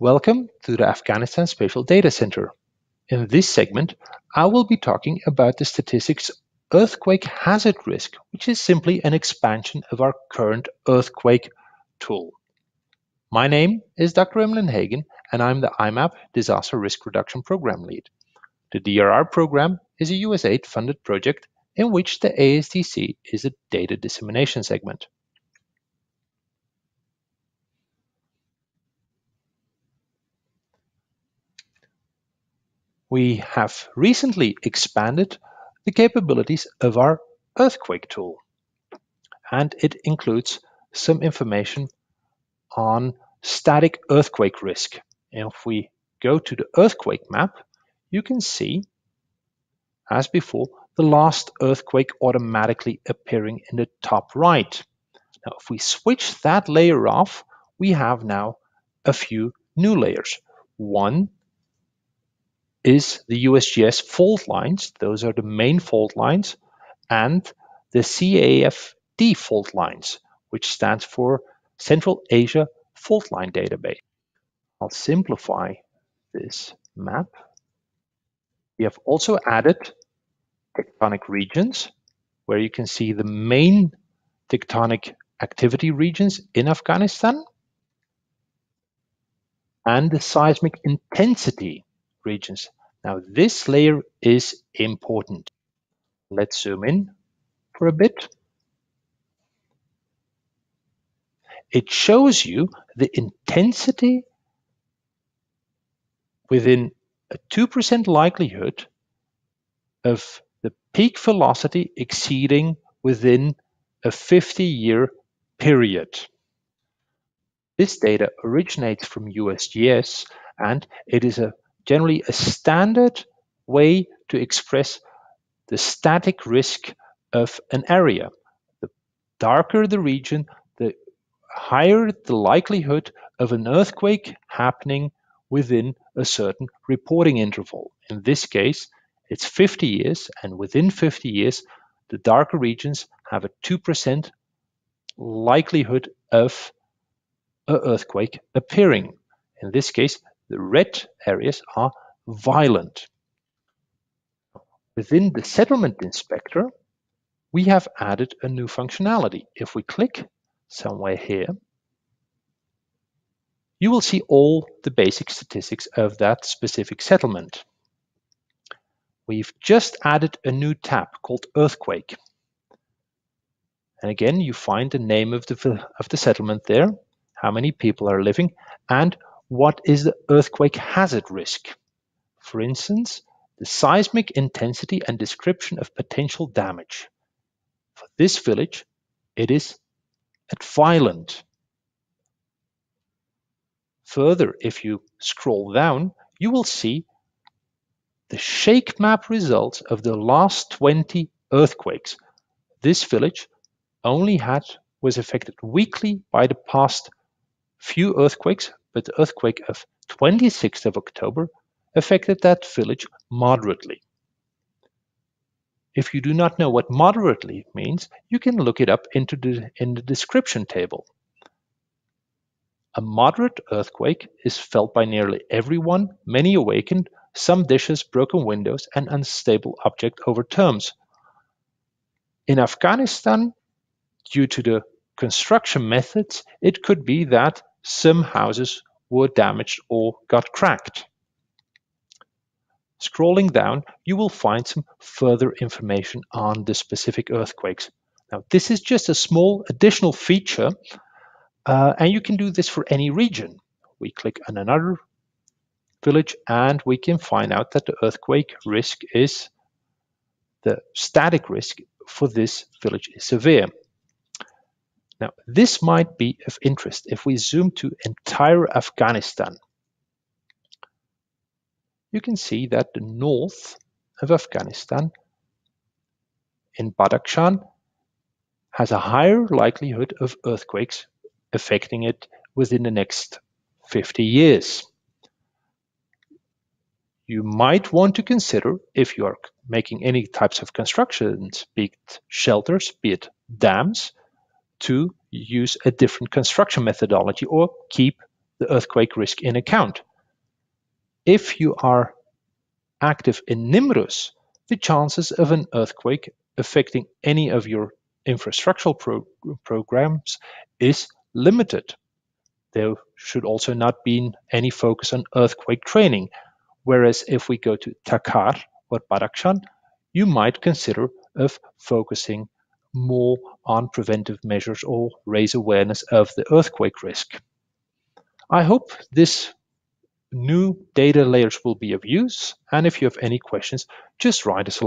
Welcome to the Afghanistan Spatial Data Center. In this segment, I will be talking about the statistics earthquake hazard risk, which is simply an expansion of our current earthquake tool. My name is Dr. Emlyn Hagen, and I'm the iMMAP Disaster Risk Reduction Program Lead. The DRR program is a USAID-funded project in which the ASDC is a data dissemination segment. We have recently expanded the capabilities of our earthquake tool, and it includes some information on static earthquake risk. And if we go to the earthquake map, you can see, as before, the last earthquake automatically appearing in the top right. Now, if we switch that layer off, we have now a few new layers. One is the USGS fault lines. Those are the main fault lines, and the CAFD fault lines, which stands for Central Asia Fault Line Database. I'll simplify this map. We have also added tectonic regions, where you can see the main tectonic activity regions in Afghanistan, and the seismic intensity regions. Now, this layer is important. Let's zoom in for a bit. It shows you the intensity within a 2% likelihood of the peak velocity exceeding within a 50-year period. This data originates from USGS, and it is generally a standard way to express the static risk of an area. The darker the region, the higher the likelihood of an earthquake happening within a certain reporting interval. In this case, it's 50 years, and within 50 years, the darker regions have a 2% likelihood of an earthquake appearing. In this case, the red areas are violent. Within the settlement inspector, we have added a new functionality. If we click somewhere here, you will see all the basic statistics of that specific settlement. We've just added a new tab called Earthquake. And again, you find the name of the settlement there, how many people are living, and what is the earthquake hazard risk. For instance, the seismic intensity and description of potential damage. For this village, it is at violent. Further, if you scroll down, you will see the shake map results of the last 20 earthquakes. This village only was affected weakly by the past few earthquakes, but the earthquake of 26th of October affected that village moderately. If you do not know what moderately means, you can look it up in the description table. A moderate earthquake is felt by nearly everyone, many awakened, some dishes, broken windows, and unstable object overturns. In Afghanistan, due to the construction methods, it could be that some houses were damaged or got cracked. Scrolling down, you will find some further information on the specific earthquakes. Now, this is just a small additional feature, and you can do this for any region. We click on another village, and we can find out that the earthquake risk is, the static risk for this village is severe. Now, this might be of interest if we zoom to entire Afghanistan. You can see that the north of Afghanistan, in Badakhshan, has a higher likelihood of earthquakes affecting it within the next 50 years. You might want to consider, if you are making any types of constructions, be it shelters, be it dams, to use a different construction methodology or keep the earthquake risk in account. If you are active in Nimrus, the chances of an earthquake affecting any of your infrastructural programs is limited. There should also not be any focus on earthquake training, whereas if we go to Takar or Badakhshan, you might consider of focusing more on preventive measures or raise awareness of the earthquake risk. I hope this new data layers will be of use, and if you have any questions, just write us